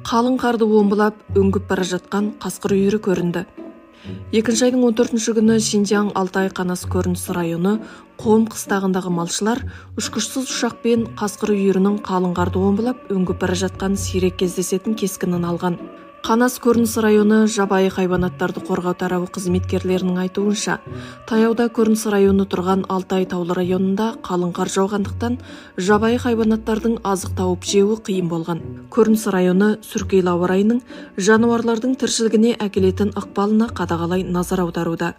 Қалың қарды омбылап, өңгіп бара жатқан қасқыр үйірі көрінді. 2 айдың 14 күні Шинжаң Алтай Қанас көрініс районы Қом қыстағындағы малшылар ұшқышсыз ұшақпен қасқыр үйірінің қалың қарды омбылап, өңгіп бара жатқан сирек кездесетін кескінін алған. Қанас көрініс районы жабайы хайуанаттарды қорғау тарабы қызметкерлерінің айтуынша, таяуда көрініс районы тұрған Алтай таулы районында қалың қар жауғандықтан жабайы хайуанаттардың азық тауып жеуі қиын болған. Көрініс районы сүркейлі ауа райының жануарлардың тіршілігіне әкелетін ықпалына қадағалай назар аударуда.